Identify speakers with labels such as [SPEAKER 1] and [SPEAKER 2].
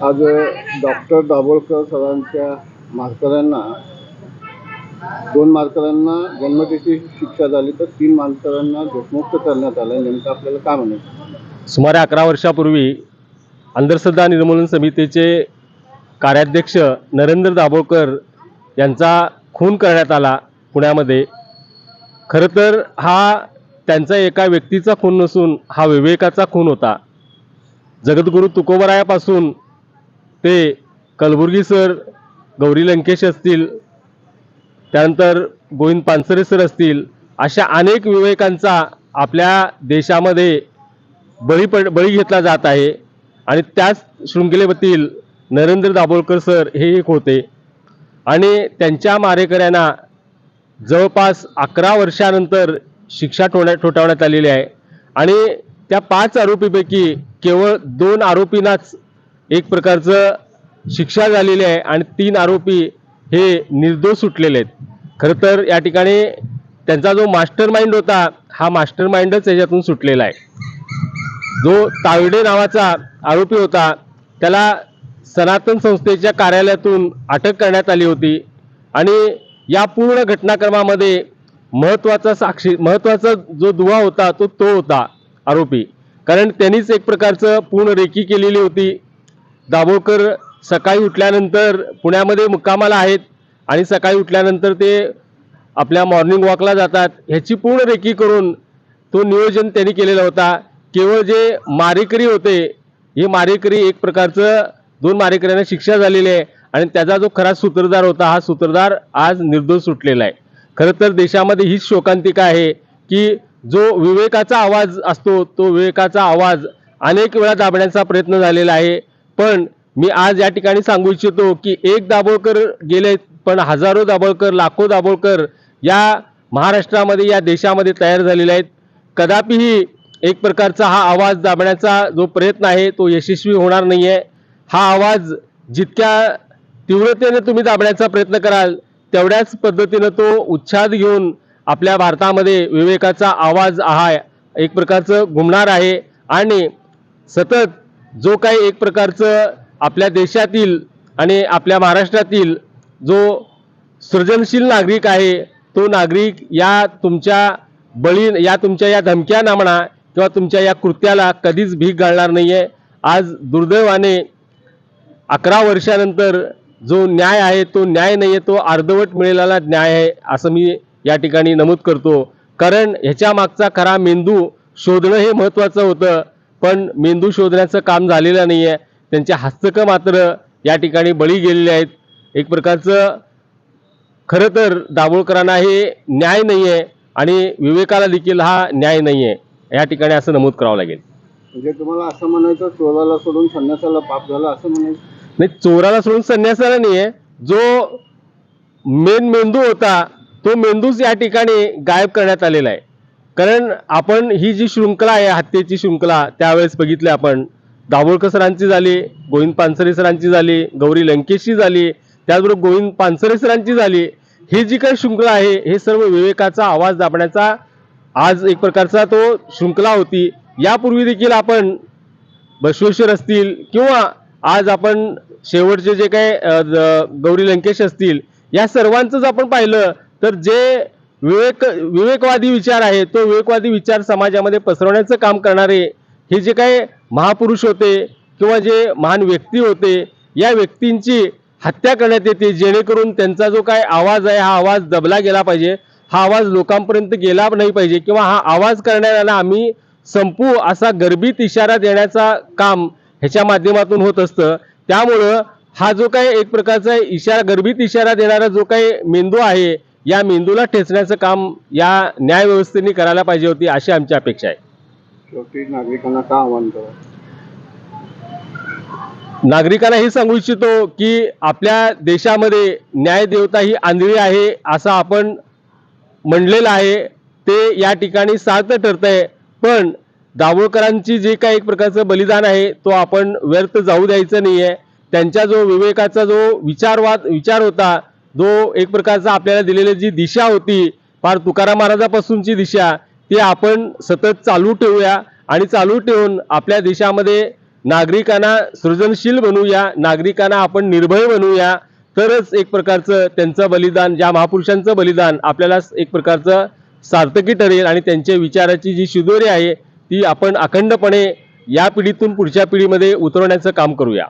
[SPEAKER 1] आज डॉक्टर दाभोळकर सरांच्या मारकऱ्यांना 2 मारकऱ्यांना जन्मठेची शिक्षा झाली, तर 3 मारकऱ्यांना दोषमुक्त करण्यात आलं. नेमकं आपल्याला काय म्हणायचं?
[SPEAKER 2] सुमारे 11 वर्षापूर्वी अंधश्रद्धा निर्मूलन समितीचे कार्याध्यक्ष नरेंद्र दाभोळकर यांचा खून करण्यात आला पुण्यामध्ये. खरं तर हा त्यांचा एका व्यक्तीचा खून नसून हा विवेकाचा खून होता. जगद्गुरू तुकोबरायापासून ते कलबुर्गी सर, गौरी लंकेश असतील, त्यानंतर गोविंद पानसरे सर असतील, अशा अनेक विवेकांचा आपल्या देशामध्ये बळी घेतला जात आहे. आणि त्याच शृंखलेतील नरेंद्र दाभोळकर सर हे एक होते. आणि त्यांच्या मारेकऱ्यांना जवळपास 11 वर्षानंतर शिक्षा ठोठावण्यात आलेली आहे. आणि त्या 5 आरोपीपैकी केवळ 2 आरोपींनाच एक प्रकारचं शिक्षा झालेली आहे आणि 3 आरोपी हे निर्दोष सुटलेले आहेत. खरं तर या ठिकाणी त्यांचा जो मास्टर माइंड होता, हा मास्टर माइंडच याच्यातून सुटलेला आहे. जो तावडे नावाचा आरोपी होता, त्याला सनातन संस्थेच्या कार्यालयातून अटक करण्यात आली होती. आणि या पूर्ण घटनाक्रमामध्ये महत्त्वाचा जो दुवा होता तो होता आरोपी. कारण त्यांनीच एक प्रकारचं पूर्ण रेकी केलेली होती. दाभोळकर सकाळी उठल्यानंतर पुण्यामध्ये मुक्कामाला आहेत आणि सकाळी उठल्यानंतर ते आपल्या मॉर्निंग वॉकला जातात, ह्याची पूर्ण रेकी करून तो नियोजन त्यांनी केलेला होता. केवळ जे मारेकरी होते, हे मारेकरी एक प्रकारचं 2 मारेकऱ्यांना शिक्षा झालेली आहे आणि त्याचा जो खरा सूत्रधार होता, हा सूत्रधार आज निर्दोष सुटलेला आहे. खरं तर देशामध्ये हीच शोकांतिका आहे की जो विवेकाचा आवाज असतो, तो विवेकाचा आवाज अनेक वेळा दाबण्याचा प्रयत्न झालेला आहे. पण मी आज या ठिकाणी सांगू इच्छितो की एक दाभोळकर गेले, पण हजारो दाभोळकर, लाखो दाभोळकर या महाराष्ट्रामध्ये, या देशामध्ये तयार झालेले आहेत. कदापिही एक प्रकारचा हा आवाज दाबण्याचा जो प्रयत्न आहे तो यशस्वी होणार नाही आहे. हा आवाज जितक्या तीव्रतेने तुम्ही दाबण्याचा प्रयत्न कराल, तेवढ्याच पद्धतीनं तो उच्छाद घेऊन आपल्या भारतामध्ये विवेकाचा आवाज हा एक प्रकारचं घुमणार आहे. आणि सतत जो काही एक प्रकारचं आपल्या देशातील आणि आपल्या महाराष्ट्रातील जो सृजनशील नागरिक आहे, तो नागरिक या तुमच्या या धमक्या ना म्हणा किंवा तुमच्या या कृत्याला कधीच भीक घालणार नाही आहे. आज दुर्दैवाने 11 वर्षानंतर जो न्याय आहे तो न्याय नाही आहे, तो अर्धवट मिळालेला न्याय आहे असं मी या ठिकाणी नमूद करतो. कारण ह्याच्या मागचा खरा मेंदू शोधणं हे महत्त्वाचं होतं, पण मेंदू शोधण्याचं काम झालेलं नाही आहे. त्यांचे हस्तकं मात्र या ठिकाणी बळी गेलेले आहेत. एक प्रकारचं खरं तर दाभोळकरांना हे न्याय नाही आहे आणि विवेकाला देखील हा न्याय नाही आहे, या ठिकाणी असं नमूद करावं लागेल.
[SPEAKER 1] म्हणजे तुम्हाला असं म्हणायचं, चोराला सोडून संन्यासाला पाप झाला असं म्हणायचं?
[SPEAKER 2] नाही, चोराला सोडून संन्यासाला नाही आहे. जो मेन मेंदू होता, तो मेंदूच या ठिकाणी गायब करण्यात आलेला आहे. कारण आपण ही जी शृंखला आहे, हत्येची शृंखला, त्यावेळेस बघितली आपण, दाभोळकर सरांची झाली, गोविंद पानसरे सरांची झाली, गौरी लंकेशची झाली, त्याचबरोबर गोविंद पानसरे सरांची झाली. ही जी काही शृंखला आहे, हे सर्व विवेकाचा आवाज दाबण्याचा आज एक प्रकारचा तो शृंखला होती. यापूर्वी देखील आपण बसवेश्वर असतील किंवा आज आपण शेवटचे जे काही गौरी लंकेश असतील, या सर्वांचंच आपण पाहिलं तर जे विवेकवादी विचार आहे, तो विवेकवादी विचार समाजामध्ये पसरवण्याचं काम करणारे हे जे काही महापुरुष होते किंवा जे महान व्यक्ती होते, या व्यक्तींची हत्या करण्यात येते, जेणेकरून त्यांचा जो काय आवाज आहे, हा आवाज दबला गेला पाहिजे, हा आवाज लोकांपर्यंत गेला नाही पाहिजे, किंवा हा आवाज करणाऱ्याला आम्ही संपू असा गर्भित इशारा देण्याचा काम ह्याच्या माध्यमातून होत असतं. त्यामुळं हा जो काही एक प्रकारचा गर्भित इशारा देणारा जो काही मेंदू आहे, या मेंदूला ठेचण्याचं काम या न्याय व्यवस्थेने करायला पाहिजे होती, अशी आमची अपेक्षा आहे.
[SPEAKER 1] शेवटी नागरिकांना का आव्हान करा?
[SPEAKER 2] नागरिकांना हे सांगू इच्छितो की आपल्या देशामध्ये न्याय देवता ही आंधळी आहे असं आपण म्हणलेलं आहे, ते या ठिकाणी सार्थ ठरतंय. पण दाभोळकरांची जे काही एक प्रकारचं बलिदान आहे, तो आपण व्यर्थ जाऊ द्यायचं नाही आहे. त्यांच्या जो विवेकाचा जो विचार होता, जो एक प्रकारचा आपल्याला दिलेली जी दिशा होती, फार तुकाराम महाराजापासूनची दिशा, ती आपण सतत चालू ठेवूया आणि चालू ठेवून आपल्या देशामध्ये नागरिकांना सृजनशील बनवूया, नागरिकांना आपण निर्भय बनवूया, तरच एक प्रकारचं त्यांचं बलिदान, ज्या महापुरुषांचं बलिदान आपल्याला एक प्रकारचं सार्थकी ठरेल आणि त्यांच्या विचाराची जी शिदोरी आहे ती आपण अखंडपणे या पिढीतून पुढच्या पिढीमध्ये उतरवण्याचं काम करूया.